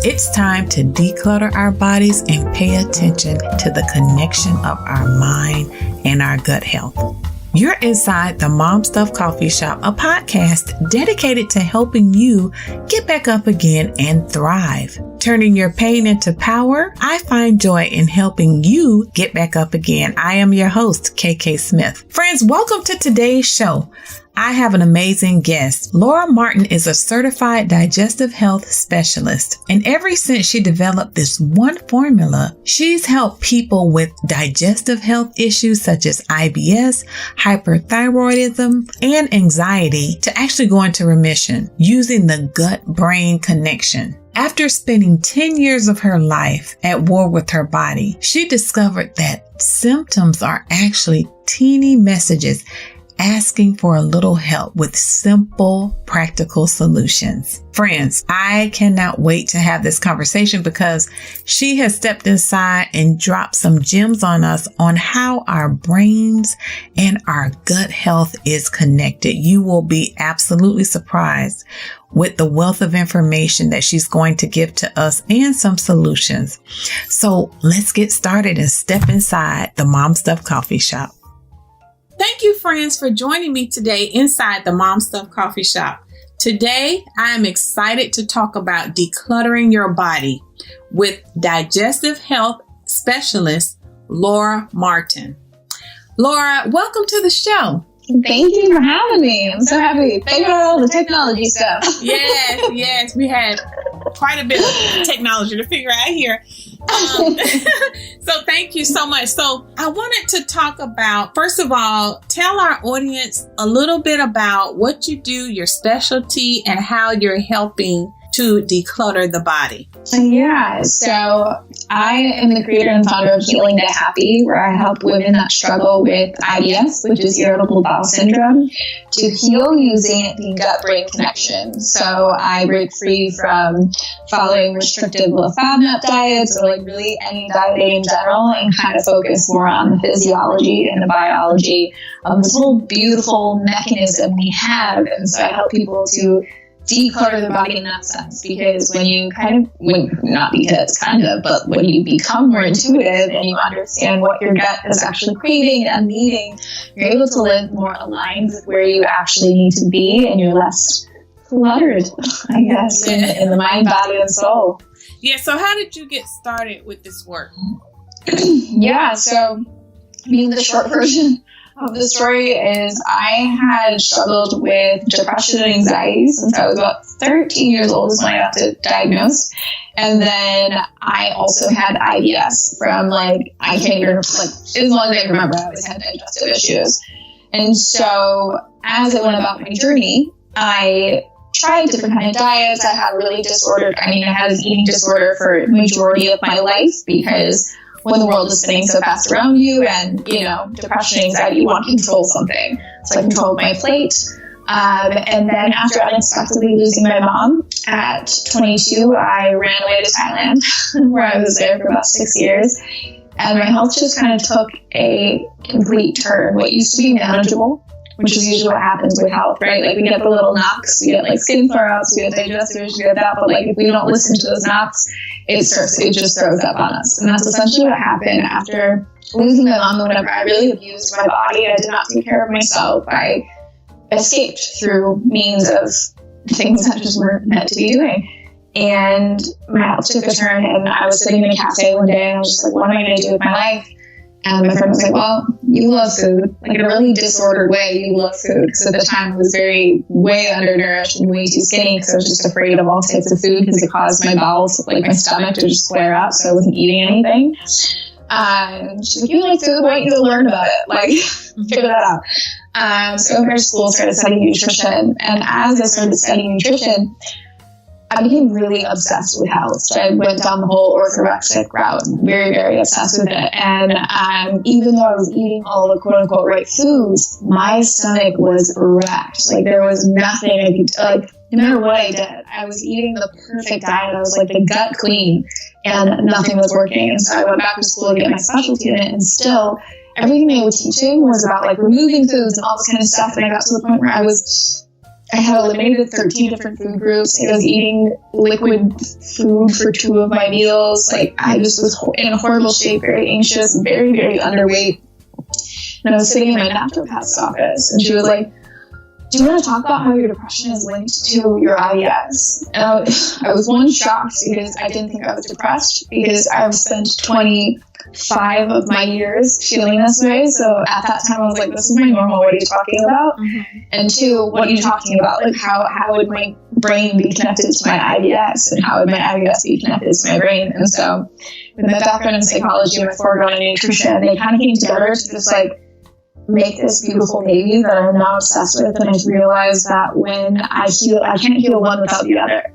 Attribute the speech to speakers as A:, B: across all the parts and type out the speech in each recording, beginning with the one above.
A: It's time to declutter our bodies and pay attention to the connection of our mind and our gut health. You're inside the Mom Stuff Coffee Shop, a podcast dedicated to helping you get back up again and thrive. Turning your pain into power, I find joy in helping you get back up again. I am your host, KK Smith. Friends, welcome to today's show. I have an amazing guest. Laura Martin is a certified digestive health specialist, and ever since she developed this one formula, she's helped people with digestive health issues such as IBS, hyperthyroidism, and anxiety to actually go into remission using the gut-brain connection. After spending 10 years of her life at war with her body, she discovered that symptoms are actually teeny messages asking for a little help with simple, practical solutions. Friends, I cannot wait to have this conversation because she has stepped inside and dropped some gems on us on how our brains and our gut health is connected. You will be absolutely surprised with the wealth of information that she's going to give to us and some solutions. So let's get started and step inside the Mom Stuff Coffee Shop. Thank you, friends, for joining me today inside the Mom Stuff Coffee Shop. Today, I am excited to talk about decluttering your body with digestive health specialist, Laura Martin. Laura, welcome to the show.
B: Thank you for having me. I'm so happy. Thank you for all the technology stuff.
A: Yes, we had quite a bit of technology to figure out here. So thank you so much. So I wanted to talk about, first of all, tell our audience a little bit about what you do, your specialty, and how you're helping to declutter the body.
B: Yeah, so I am the creator and founder of Healing to Happy, where I help women that struggle with IBS, which is irritable bowel syndrome, to heal using the gut-brain connection. So I break free from following restrictive low FODMAP diets or like really any dieting in general and kind of focus more on the physiology and the biology of this whole beautiful mechanism we have. And so I help people to declutter the body in that sense, because when you when you become more intuitive and you understand what your gut is actually craving and needing, you're able to live more aligned with where you actually need to be, and you're less cluttered, I guess, in the mind, body, and soul.
A: Yeah, so how did you get started with this work?
B: Yeah, so the short version of the story is I had struggled with depression and anxiety since I was about 13 years old is when I got diagnosed. And then I also had IBS from I can't even, as long as I remember, I always had digestive issues. And so as I went about my journey, I tried different kind of diets. I had I had an eating disorder for the majority of my life, because when the world is spinning so fast around you and, depression, anxiety, you want to control something. So I controlled my plate. And then after unexpectedly losing my mom at 22, I ran away to Thailand, where I was there for about 6 years. And my health just kind of took a complete turn. What used to be manageable, which is usually what happens with health, right? We get the little knocks, we get skin flare-ups, we get digestive issues, we get that. But if we don't listen to those knocks, it just throws up on us. And that's essentially what happened after losing my mom. Whenever I really abused my body, I did not take care of myself. I escaped through means of things that just weren't meant to be doing. And my health took a turn, and I was sitting in a cafe one day, and I was just like, what am I going to do with my life? And my friend was like, well, you love food. In a really disordered way, you love food. Because at the time, I was way undernourished and way too skinny, because I was just afraid of all types of food because it caused my bowels, my stomach to just flare up, so I wasn't eating anything. She's like, you like food? Why don't you learn about it? Figure that out. So I went to school, started studying nutrition. And as I started studying nutrition, I became really obsessed with health. So I went down the whole orthorexic route, very, very obsessed with it. And even though I was eating all the quote-unquote right foods, my stomach was wrecked. There was nothing I could, no matter what I did, I was eating the perfect diet. I was the gut queen, and nothing was working. And so I went back to school to get my specialty in it, and still, everything they were teaching was about removing foods and all this kind of stuff. And I got to the point where I was I had eliminated 13 different food groups. I was eating liquid food for 2 of my meals. Like, I just was in a horrible shape, very anxious, very, very underweight. And I was sitting in my naturopath's office, and she was like, do you want to talk about how your depression is linked to your IBS? And I was one, shocked because I didn't think I was depressed, because I've spent 25 of my years feeling this way. So at that time I was like, this is my normal, what are you talking about? Mm-hmm. And 2, what are you talking about? Like, how would my brain be connected to my IBS, and how would my IBS be connected to my brain? And so with my background in psychology and my foreground in nutrition, they kind of came together to just like make this beautiful baby that I'm now obsessed with. And I realized that when I heal, I can't heal one without the other.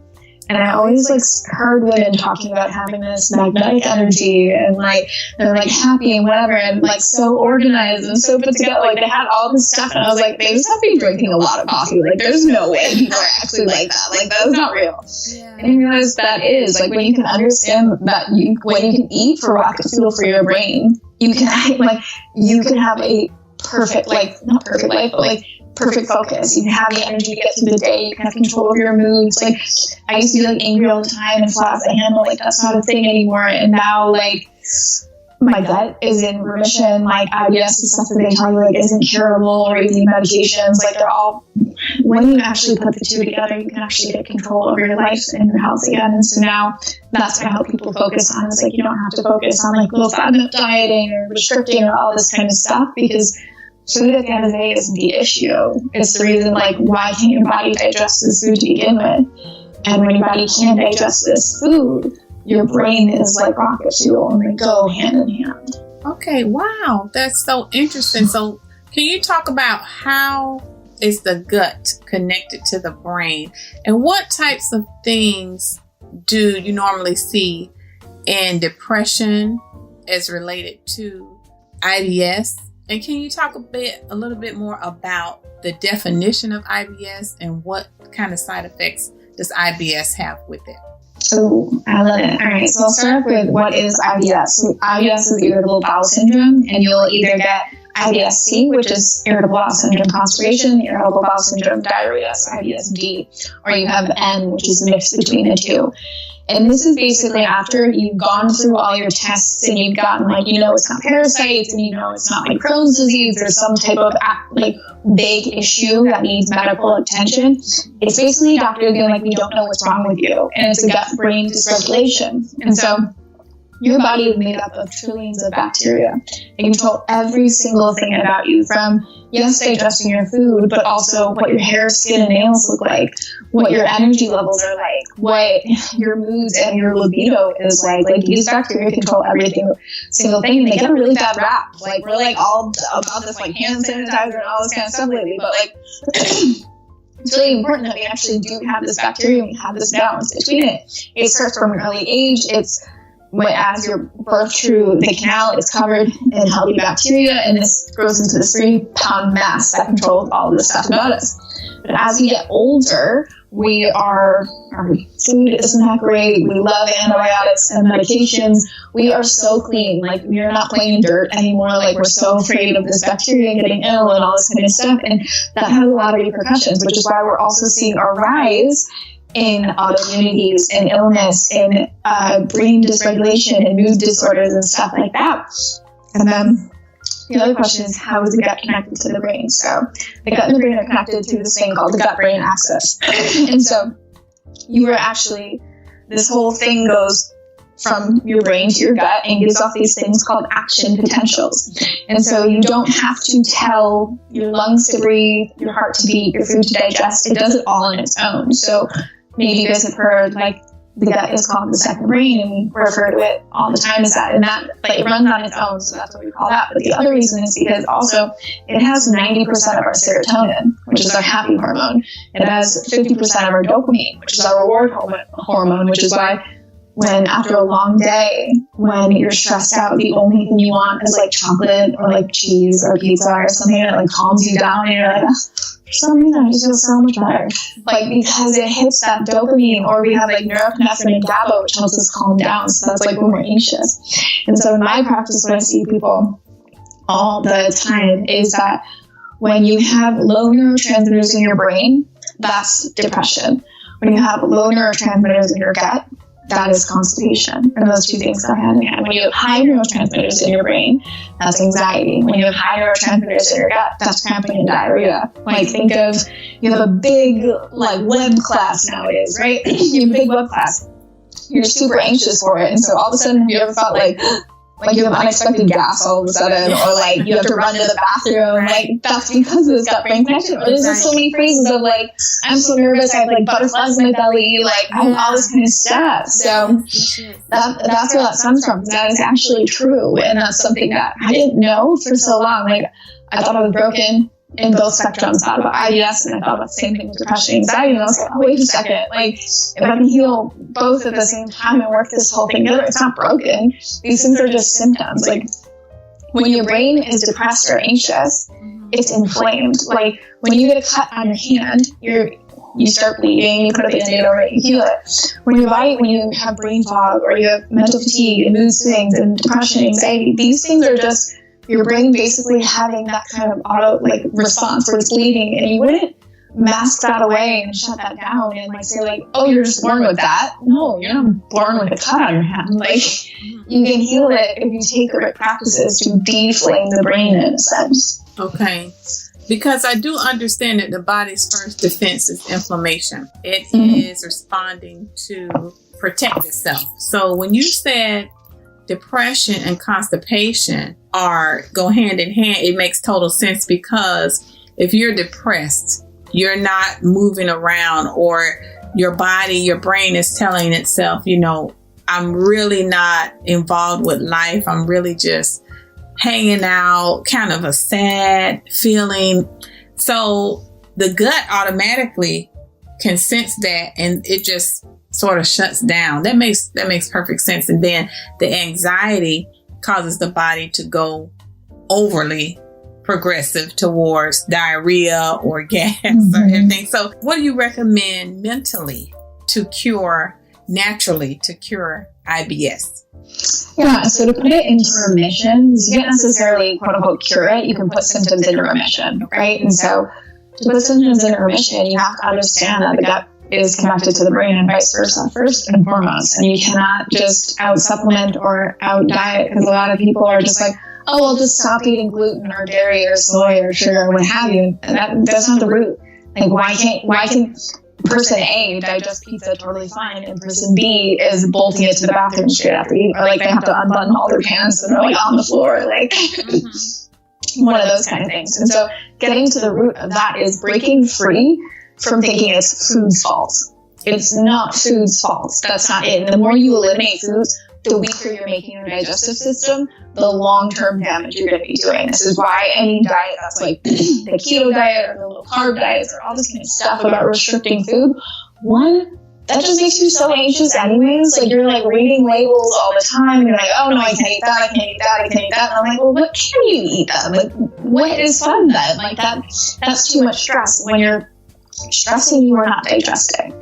B: And I always like heard women talking about having this magnetic energy and like they're like happy and whatever and like so organized and so put together. Like they had all this stuff, and I was like, they just have to be drinking a lot of coffee. Like there's no way people are actually like that. Like that's not real. Yeah. And I realized that is like when you can understand that when you can eat for rocket fuel for your brain, you can have a perfect, like not perfect life, but like perfect focus. You can have the energy to get through the day. You can have control over your moods. Like I used to be like angry all the time and flat as a handle. Like that's not a thing anymore. And now like my gut is in remission. Like IBS is stuff that they tell you like isn't curable, or even medications. Like they're all, when you actually put the 2 together, you can actually get control over your life and your health again. And so now that's what I help people focus on. Is like you don't have to focus on like low fat dieting or restricting or all this kind of stuff, because food at the end of the day isn't the issue. It's the reason, like, why can't your body digest this food to begin with? And when your body can't digest this food, your brain is like rocket fuel, and they go hand in hand.
A: Okay, wow. That's so interesting. So can you talk about how is the gut connected to the brain? And what types of things do you normally see in depression as related to IBS? And can you talk a little bit more about the definition of IBS and what kind of side effects does IBS have with it?
B: Oh, I love it. All right, so I'll start with what is IBS. So IBS is irritable bowel syndrome, and you'll either get IBS-C, which is irritable bowel syndrome constipation, irritable bowel syndrome diarrhea, so IBS-D, or you have N, which is a mix between the 2. And this is basically after you've gone through all your tests and you've gotten like, it's not parasites, and it's not like Crohn's disease, there's some type of like big issue that needs medical attention. It's basically a doctor being like, we don't know what's wrong with you. And it's a gut-brain dysregulation. And so your body is made up of trillions of bacteria. They control every single thing about you, from, yes, digesting your food, but also what your hair, skin, and nails look like, what your energy levels are like, what your moods and your libido is like. Like, these bacteria control every single thing, and they get a really bad rap. Like, we're like all about this like hand sanitizer and all this kind of stuff lately, but like it's really important that we actually do have this bacteria and we have this balance between it. It starts from an early age. It's as you're birthed through the canal, it's covered in healthy bacteria, and this grows into this 3-pound mass that controls all of this stuff about us. But as we get older, our food isn't that great. We love antibiotics and medications. We are so clean. Like, we are not playing in dirt anymore. Like, we're so afraid of this bacteria getting ill and all this kind of stuff. And that has a lot of repercussions, which is why we're also seeing a rise in autoimmunities and illness and brain dysregulation and mood disorders and stuff like that. And then the other question is, how is the gut connected to the brain? So the gut and the brain are connected through this thing called the gut-brain axis. And so this whole thing goes from your brain to your gut and gives off these things called action potentials. And so you don't have to tell your lungs to breathe, your heart to beat, your food to digest. It does it all on its own. So maybe you guys have heard, like, the gut is called the second brain, and we refer to it all the time as that. And that, like, it runs on its own, so that's what we call that. But the other reason is because also it has 90% of our serotonin, which is our happy hormone. It has 50% of our dopamine, which is our reward hormone, which is why when after a long day, when you're stressed out, the only thing you want is like chocolate or like cheese or pizza or something that like calms you down, and you're like, for some reason I just feel so much better. Like, because it hits that dopamine, or we have like norepinephrine and GABA, which helps us calm down. So that's like when we're anxious. And so in my practice, when I see people all the time, is that when you have low neurotransmitters in your brain, that's depression. When you have low neurotransmitters in your gut, that is constipation. And those two things go hand in hand. When you have high neurotransmitters in your brain, that's anxiety. When you have high neurotransmitters in your gut, that's cramping and diarrhea. Like, think of, you have a big, like, web class nowadays, right? You have a big web class. You're super anxious for it. And so all of a sudden, have you ever felt like you have unexpected gas all of a sudden, or like you have to run to the bathroom? Like, that's because of this gut-brain connection. Or there's just so many phrases of like, I'm so nervous, I have like butterflies in my belly, like I have all this kind of stuff. So that's where that stems from. That is actually true, and that's something that I didn't know for so long. Like, I thought I was broken in both spectrums. Thought about IBS, and I thought about the same thing with depression, anxiety, and I was like, oh, wait a second, like, if I can heal both at the same time and work this whole thing together, it's not broken. These things are just symptoms. Like, when your brain is depressed or anxious, it's inflamed. Like, when you get a cut on your hand, you start bleeding, you put a Band-Aid over it, you heal it. When you have brain fog, or you have mental fatigue and mood swings and depression, anxiety, these things are just your brain basically having that kind of auto response where it's bleeding, and you wouldn't mask that away and shut that down and like say like, oh, you're just born with that. No, you're not born with a cut on your hand. Like, you can heal it if you take the right practices to deflame the brain in a sense.
A: Okay. Because I do understand that the body's first defense is inflammation. It is responding to protect itself. So when you said depression and constipation go hand in hand, it makes total sense, because if you're depressed, you're not moving around, or your body, your brain is telling itself, I'm really not involved with life. I'm really just hanging out, kind of a sad feeling. So the gut automatically can sense that, and it just sort of shuts down. That makes perfect sense. And then the anxiety causes the body to go overly progressive towards diarrhea or gas or everything. So what do you recommend mentally naturally to cure IBS?
B: Yeah, so to put it into remission, you can't necessarily quote unquote cure it. You can put symptoms into remission, right? And so to put symptoms into remission, you have to understand that the gut is connected to the brain and vice versa, first and foremost. And you cannot just out supplement or out diet, because a lot of people are just like, oh, well, just stop eating gluten or dairy or soy or sugar or what have you. And that's not the root. Like, why can person A digest pizza totally fine, and person B is bolting it to the bathroom straight after eating, or like they have to unbutton all their pants and they're like on the floor, like one of those kind of things. And so getting to the root of that is breaking free from thinking it's food's fault. It's not food's fault. That's not it. And the more you eliminate foods, the weaker you're making your digestive system, the long-term damage you're going to be doing. This is why any diet that's like the keto diet or the low-carb diets or all this kind of stuff about restricting food, one, that just makes you so anxious anyways. Like, you're like reading labels all the time. You're like, oh no, I can't eat that, I can't eat that, I can't eat that. And I'm like, well, what can you eat then? Like, what is fun then? Like, that's too much stress. When you're stressing, you are not digesting.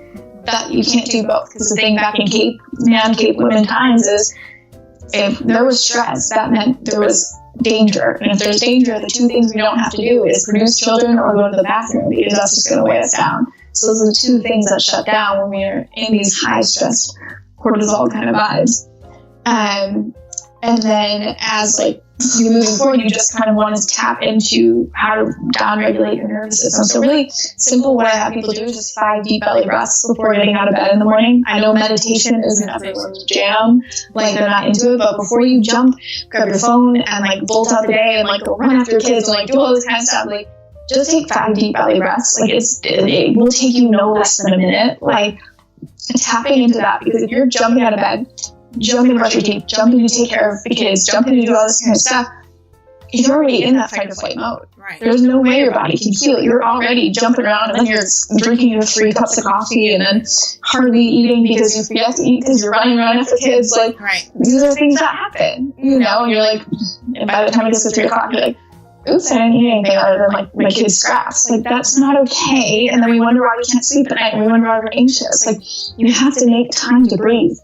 B: That you can't do both, because the thing back in Cape women times is, if there was stress, that meant there was danger. And if there's danger, the two things we don't have to do is produce children or go to the bathroom, because that's just going to weigh us down. So those are the two things that shut down when we're in these high stress cortisol kind of vibes. And then as like you're moving forward, you just kind of want to tap into how to downregulate your nervous system. So really simple, what I have people do is just 5 deep belly breaths before getting out of bed in the morning. I know meditation isn't everyone's jam, like they're not into it, but before you jump, grab your phone and like bolt out the day and like go run after your kids and like do all this kind of stuff, like just take 5 deep belly breaths. Like it will take you no less than a minute, like tapping into that, because if you're jumping out of bed, jumping to brush your teeth, jumping to take care of the kids, jumping to do all this kind of stuff, you're already in that fight or flight mode. Right. There's no way your body can heal. You're already jumping around, and then you're drinking your 3 cups of coffee and then hardly eating because you forget to eat because you're running around after kids. Like, right. These are things that happen, and you're like, and by the time it gets to 3 o'clock, you're like, oops, I didn't eat anything other than like my kids' scraps. Like, that's not okay. And then we wonder why we can't sleep at night, and we wonder why we're anxious. Like, you have to make time to breathe.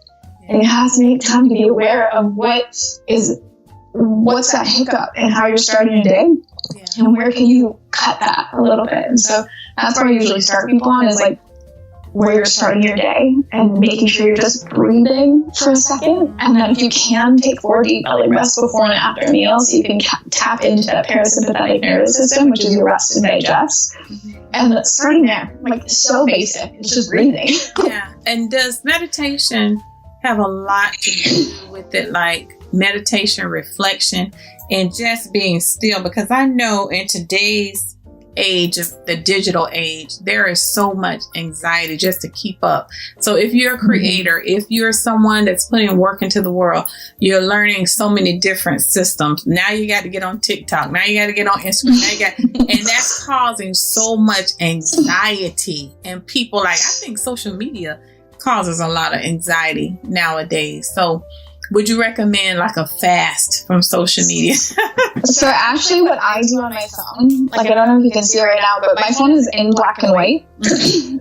B: And you have to make time to be aware of what is what's that hiccup and how you're starting your day, and where can you cut that a little bit. And so that's where I usually start people on, is like where you're starting your day and making sure you're just breathing for a second. And then if you can, take 4 deep belly breaths before and after a meal, so you can tap into that parasympathetic nervous system, which is your rest and digest. And starting there, like, so basic. It's just breathing.
A: Yeah. And does meditation have a lot to do with it, like meditation, reflection, and just being still? Because I know in today's age of the digital age, there is so much anxiety just to keep up. So if you're a creator, if you're someone that's putting work into the world, you're learning so many different systems. Now you got to get on TikTok. Now you got to get on Instagram. And that's causing so much anxiety. And people, like, I think social media causes a lot of anxiety nowadays. So would you recommend like a fast from social media?
B: So actually what I do on my phone, like, I don't know if you can see it right now, but my phone is in black and white.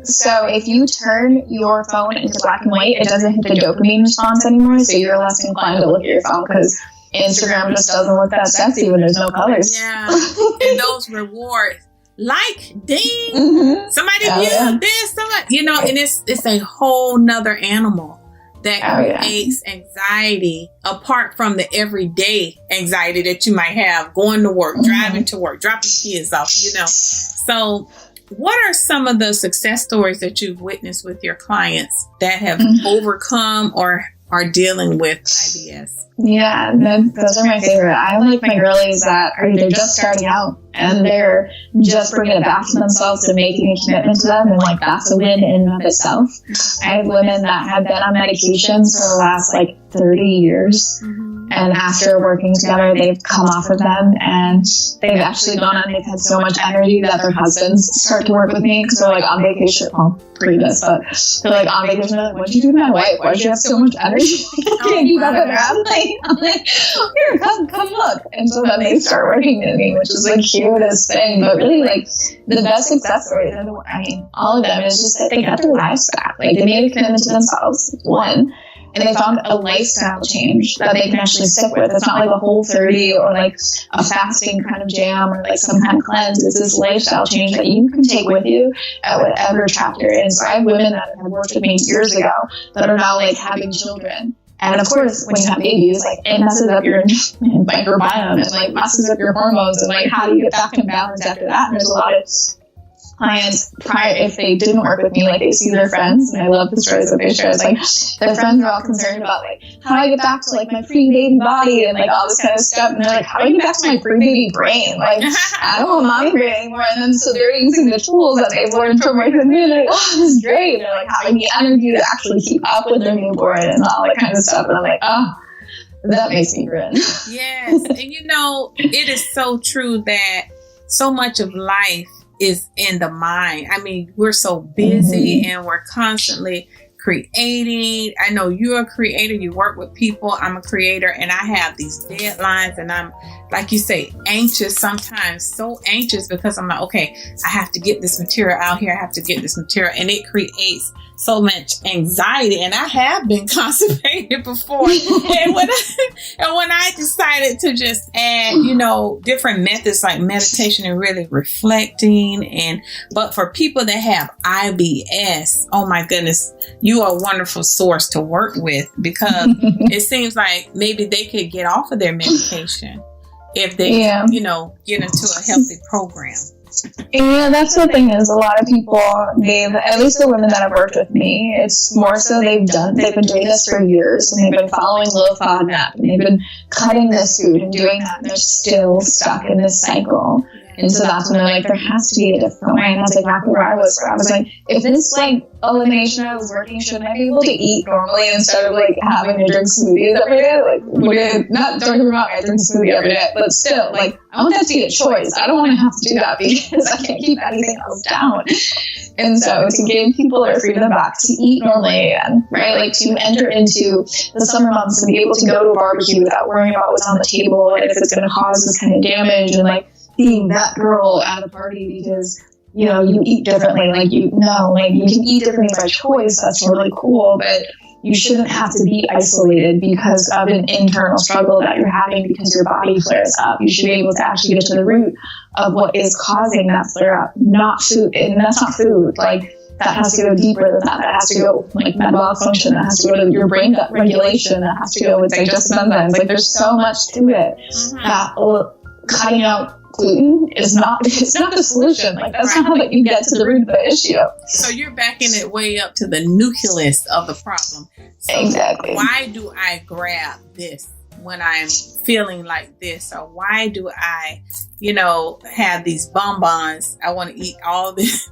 B: So if you turn your phone into black and white, it doesn't hit the dopamine response anymore. So you're less inclined to look at your phone, because Instagram just doesn't look that sexy when there's no colors.
A: Yeah. And those rewards, like, ding, somebody viewed this, somebody, and it's a whole nother animal that creates anxiety, apart from the everyday anxiety that you might have going to work, driving to work, dropping kids off, So what are some of the success stories that you've witnessed with your clients that have overcome or are dealing with IBS?
B: Yeah, those are my favorite. I like my girlies that are either just starting out and they're just bringing it back to themselves and making a commitment to them, and like, that's a win in and of itself. I have women that have been on medications for the last like 30 years. And after working together, they've come off of them, and they've actually gone on. They've had so much energy that their husbands start to work with me, because they're like on vacation. Well, pre this, but they're like on vacation. They're like, "What'd you do to my wife? Why'd you have so much energy? I can't keep up with her." I'm like, "Here, come look." And so then they start working with me, which is the cutest thing. But really, like, the best success stories, all of them, is just that they got their lives back. Like, they made a commitment to themselves, one. And they found a lifestyle change that they can actually stick with. It's not like a Whole30 or like a fasting kind of jam or like some kind of cleanse. It's this lifestyle change that you can take with you at whatever chapter you're in. So I have women that have worked with me years ago that are now like having children. And of course, when you have babies, like, it messes up your microbiome and like messes up your hormones, and like, how do you get back in balance after that? And there's a lot of clients prior, if they didn't work with me, like, they see their friends, and I love the stories that they share. It's like their friends are all concerned about like, how do I get back to like my pre-baby body and like all this kind of stuff, and they're like, how do I get back to my pre-baby brain? Like, I don't want my brain anymore. And then so they're using the tools that they've learned from working with me, and they're like, oh, this is great. And they're like having the energy to actually keep up with their newborn and all that kind of stuff. And I'm like, oh, that makes me grin.
A: Yes. And it is so true that so much of life is in the mind. I mean, we're so busy and we're constantly creating. I know you're a creator. You work with people. I'm a creator, and I have these deadlines, and I'm, like you say, anxious sometimes, so anxious, because I'm like, okay, I have to get this material out here. I have to get this material, and it creates so much anxiety. And I have been constipated before. and when I decided to just add, different methods like meditation and really reflecting, but for people that have IBS, oh my goodness, you are a wonderful source to work with, because it seems like maybe they could get off of their medication if they, get into a healthy program.
B: Yeah, that's the thing, is a lot of people, at least the women that have worked with me, it's more so they've been doing this for years, and they've been following low FODMAP, and they've been cutting this food and doing that, and they're still stuck in this cycle. And so that's when they're like, there has to be a different way. And that's exactly where I was. I was like, if this like elimination I was working, shouldn't I be able to eat normally instead of like having to drink smoothies every day? Like, not don't get me wrong, I drink a smoothie every day, but still, like, I want that to be a choice. I don't want to have to do that because I can't keep anything else down. And so to give people their freedom back to eat normally again, right? Like, to enter into the summer months and be able to go to a barbecue without worrying about what's on the table and if it's going to cause this kind of damage, and like being that girl at a party because, you eat differently. Like, you can eat differently by choice. That's really cool. But you shouldn't have to be isolated because of an internal struggle that you're having because your body flares up. You should be able to actually get to the root of what is causing that flare up, not food. And that's not food. Like, that has to go deeper than that. That has to go like metabolic function. That has to go to your brain gut regulation. That has to go with digestive enzymes. Like, there's so much to it that cutting out gluten is not the solution. Like, that's not how that you get to the root of the issue.
A: So you're backing it way up to the nucleus of the problem. So
B: exactly.
A: Why do I grab this when I'm feeling like this? Or why do I, have these bonbons? I want to eat all this,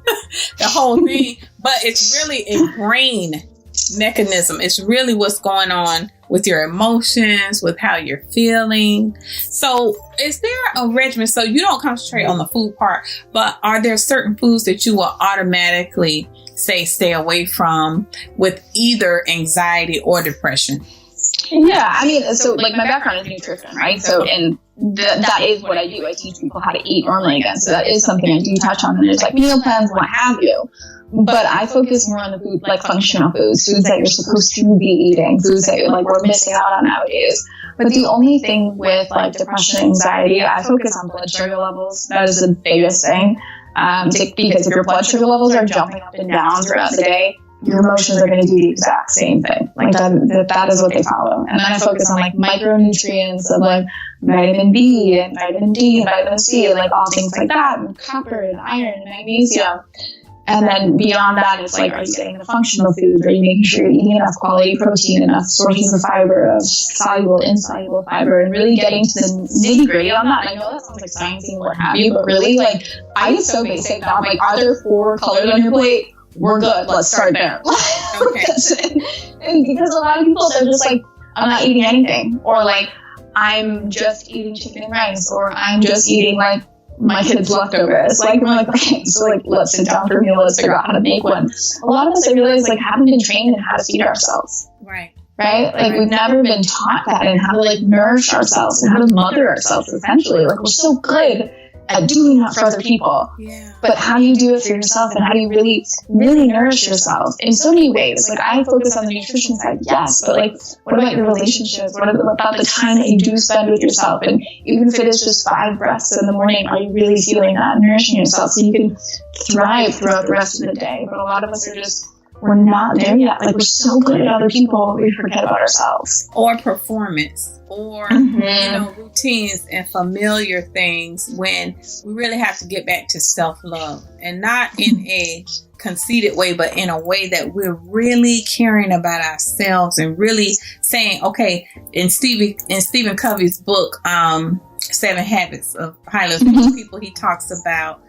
A: the whole thing. But it's really a brain mechanism. It's really what's going on with your emotions, with how you're feeling. So is there a regimen? So you don't concentrate on the food part, but are there certain foods that you will automatically say stay away from with either anxiety or depression?
B: Yeah, I mean, so like my background is nutrition, right? So, and that is what I do. I teach people how to eat normally again. So that is something I do touch on. And there's like meal plans, what have you. But I focus more on the food, like functional foods that you're supposed to be eating, foods that like we're missing out on nowadays. But the only thing with like depression and anxiety, I focus on blood sugar levels. That is the biggest thing. Because if your blood sugar levels are jumping up and down throughout the day, your emotions are going to do the exact same thing. Like that is what they follow. And then I focus on like micronutrients of like vitamin B and vitamin D and vitamin C and like all things like that, and copper and iron and magnesium. And then beyond that, it's like, are you getting the functional foods? Are you making sure you're eating enough quality protein, enough sources of fiber, of soluble, insoluble fiber, and really getting to the nitty gritty on that? And I know that sounds like sciencey and what have you, but really, like, I get so basic that I'm like, are there 4 colors on your plate? We're good. Let's start there.
A: Okay.
B: And because a lot of people, they're just like, I'm not eating anything, or like, I'm just eating chicken and rice, or I'm just eating like my kids' leftovers. Like, we're like, okay, so like, let's sit down for a meal, let's figure out how to make one. A lot of us, I realize, like, haven't been trained in how to feed ourselves.
A: Right.
B: Like, we've never been taught that, and how to like nourish ourselves and how to mother ourselves, essentially. Like, we're so good at doing that for other people.
A: Yeah.
B: But how do you do it for yourself, and how do you really, really nourish yourself in so many ways? Like, I focus on the nutrition side, yes, but like, what about your relationships? What about the time that you do spend with yourself? And even if it is just 5 breaths in the morning, are you really feeling that, nourishing yourself so you can thrive throughout the rest of the day? But a lot of us are just, we're not there yet. Like, we're so good at other people, we forget about ourselves.
A: Or performance, or routines and familiar things, when we really have to get back to self-love, and not in a conceited way, but in a way that we're really caring about ourselves and really saying, okay, in Stephen Covey's book, 7 Habits of Highly Effective People, he talks about,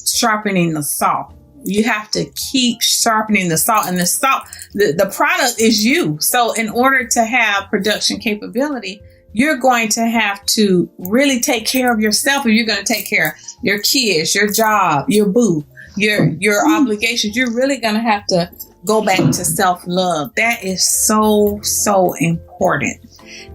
A: sharpening the saw. You have to keep sharpening the salt, and the salt, the product is you. So in order to have production capability, you're going to have to really take care of yourself, and you're going to take care of your kids, your job, your boo, your obligations. You're really going to have to go back to self-love. That is so, so important.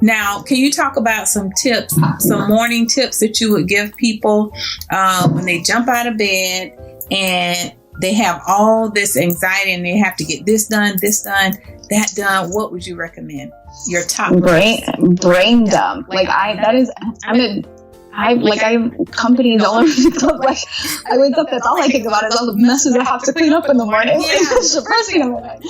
A: Now, can you talk about some tips, some morning tips that you would give people when they jump out of bed and they have all this anxiety and they have to get this done, that done? What would you recommend? Your top
B: brain dump. Like, I have companies all over the globe. Like, I wake up, that's all I think about is all the messes I have to clean up in the morning. Yeah. It's depressing in the morning.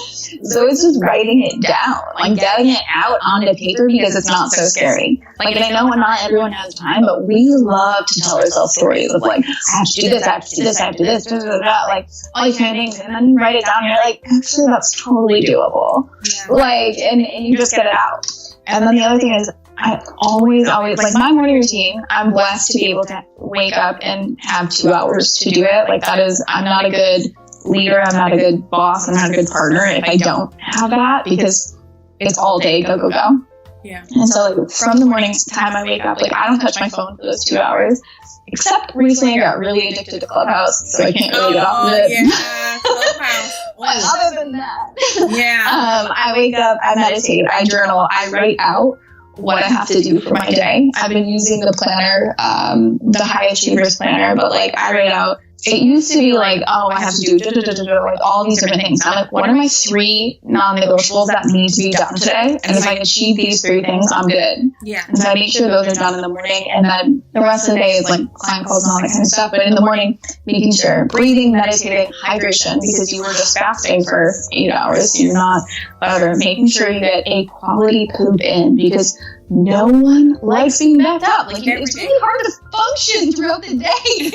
B: So it's just writing it down, like getting it out onto paper, because it's not so scary. Like, and I know not everyone has time, but we love to tell ourselves stories of like, I have to do this, I have to do this, I have to do this, like all these kind of things. And then you write it down and you're like, actually, that's totally doable. Yeah. Like, and you just get it out. And then the other thing is, I always, like, my morning routine, I'm blessed to be able to wake up and have 2 hours to do it. Like, that is, I'm not a good leader, I'm not a good boss, I'm not a good partner if I don't have that, because it's all day, go, go, go.
A: Yeah.
B: And so, like, from the morning time I wake up, like, I don't touch my phone for those 2 hours, except recently I got really addicted to Clubhouse, so I can't really get off of it.
A: Yeah, Clubhouse.
B: But other than that,
A: yeah.
B: I wake up, I meditate, I journal, I write out what I have to do for my day. I've been using the planner, the High Achievers planner, but like, I write out it used to be like, oh, I have to do like all these different things. I'm like, what are my 3 non-negotiables that need to be done today? And if I achieve these 3 things, I'm good.
A: Yeah.
B: And so I make sure those are done in the morning, and then the rest of the day is like client calls and all that kind of stuff. But in the morning, making sure breathing, meditating, hydration, because you were just fasting for 8 hours, you're not whatever. Making sure you get a quality poop in, because no one likes being backed up. Like, it's really hard to function throughout the day.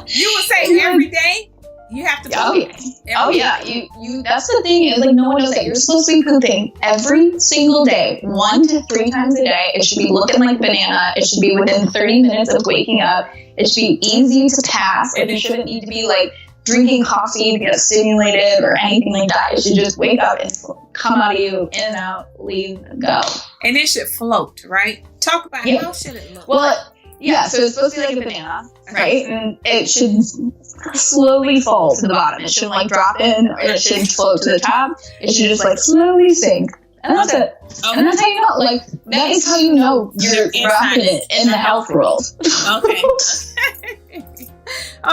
A: You would say every day you have to poop.
B: Oh yeah. You. That's the thing, is like, no one knows that you're supposed to be pooping every single day, 1 to 3 times a day. It should be looking like a banana. It should be within 30 minutes of waking up. It should be easy to pass, and you shouldn't need to be like drinking coffee to get stimulated or anything like that. It should just wake up and come out of you, in and out, leave, go.
A: And it should float, right? Talk about how should it look?
B: Well, yeah, so it's supposed to be like a banana, right? And it should slowly fall to the bottom. It shouldn't like drop in, or it shouldn't float to the top. It should just like slowly sink. And that's it. Okay. And that's how you know, like, that is how you know you're rocking it in the health world.
A: Okay.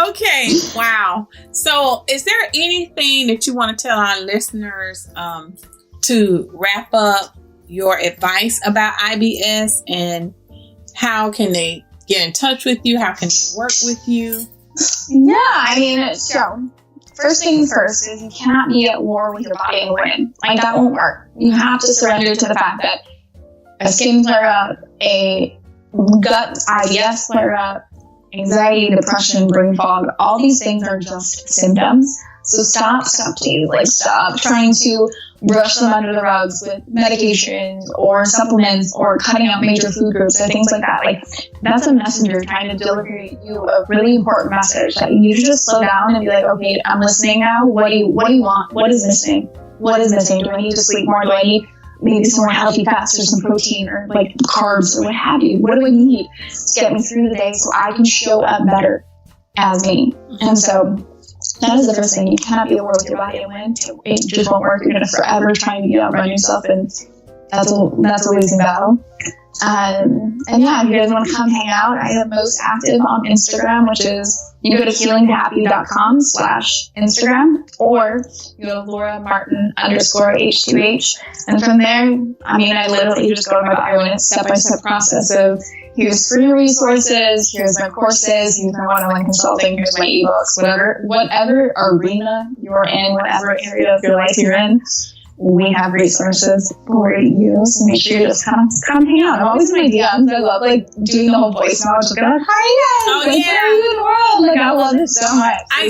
A: Okay. Wow. So is there anything that you want to tell our listeners to wrap up your advice about IBS, and how can they get in touch with you? How can they work with you?
B: Yeah, I mean, so first things first is you cannot be at war with your body and win. Like, that won't work. You have to surrender to the fact that a skin flare-up, a gut IBS flare-up, anxiety, depression, brain fog, all these things are just symptoms. So stop, please. Like, stop trying to brush them under the rugs with medications or supplements or cutting out major food groups or things like that. Like, that's a messenger trying to deliver you a really important message that you need to just slow down and be like, okay, I'm listening now. What do you want? What is missing? What is missing? Do I need to sleep more? Do I need maybe some more healthy fats or some protein or like carbs or what have you? What do I need to get me through the day so I can show up better as me? And so that is the first thing. You cannot be at war with your body and win. It just won't work. You're going to forever try to outrun yourself, and that's a losing battle. And yeah, if you guys want to come hang out, I am most active on Instagram, which is, you go to healinghappy.com/Instagram, or you go to LauraMartin_H2H. And from there, I mean, I literally just go to my bio, and it's step-by-step process of, here's free resources, here's my courses, here's my one-on-one consulting, here's my ebooks, whatever arena you're in, whatever area of your life you're in, we have resources for you. So make sure you just come hang out. I'm always in my DMs. I love like doing the whole voice note. Just like, hi guys, where are you in the world? Like, I love it so much.
A: I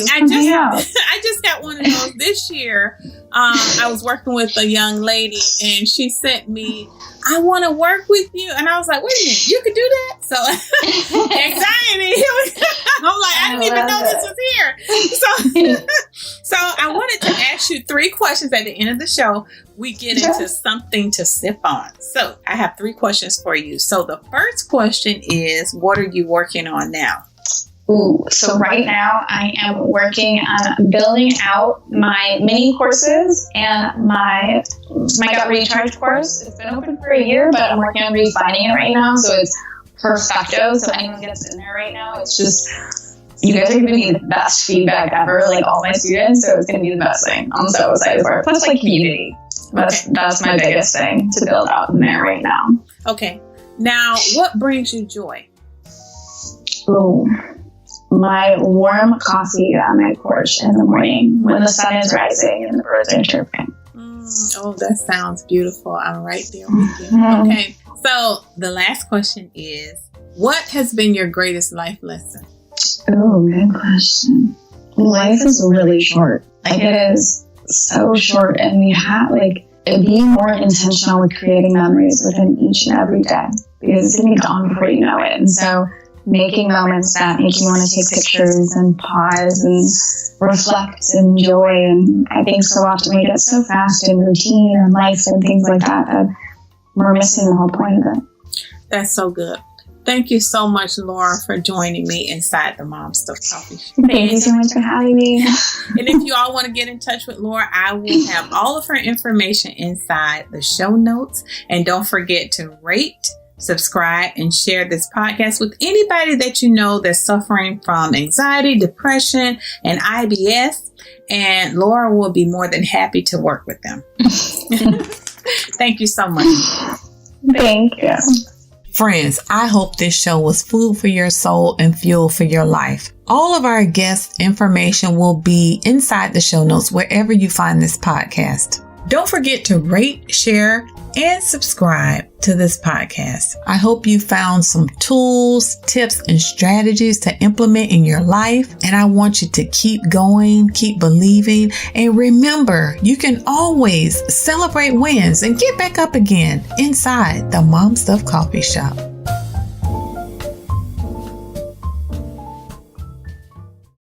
A: just got one of those this year. I was working with a young lady, and she sent me, I want to work with you. And I was like, wait a minute, you could do that? So anxiety. I'm like, I didn't even know this was here. So I wanted to ask you 3 questions at the end of the show. We get into something to sip on. So I have 3 questions for you. So the first question is, what are you working on now?
B: Ooh, so right now I am working on building out my mini courses and my gut recharge course. It's been open for a year, but I'm working on refining it right now. So it's perfecto. So anyone gets in there right now, it's just, you guys are giving me the best feedback ever, like all my students. So it's going to be the best thing. I'm so excited for it. Plus, like, community. That's my biggest thing to build out in there right now.
A: Okay. Now, what brings you joy?
B: Ooh. My warm coffee on my porch in the morning when the sun is rising and the birds are chirping.
A: Oh, that sounds beautiful. I'm right there with you. Okay. So the last question is, what has been your greatest life lesson?
B: Oh, good question. Life is really short. Like, it is so short, and we have be more intentional with creating memories within each and every day, because it's going to be gone before you know it. And so making moments that make you want to take pictures and pause and reflect and enjoy. And I think so often we get so fast in routine and life and things like that we're missing the whole point of it.
A: That's so good. Thank you so much, Laura, for joining me inside the Mom Stuff Coffee Show.
B: Thank you so much for having me.
A: And if you all want to get in touch with Laura, I will have all of her information inside the show notes. And don't forget to rate, subscribe, and share this podcast with anybody that you know that's suffering from anxiety, depression, and IBS. And Laura will be more than happy to work with them. Thank you so much.
B: Thank you.
A: Friends, I hope this show was food for your soul and fuel for your life. All of our guest information will be inside the show notes wherever you find this podcast. Don't forget to rate, share, and subscribe to this podcast. I hope you found some tools, tips, and strategies to implement in your life. And I want you to keep going, keep believing, and remember, you can always celebrate wins and get back up again inside the Mom Stuff Coffee Shop.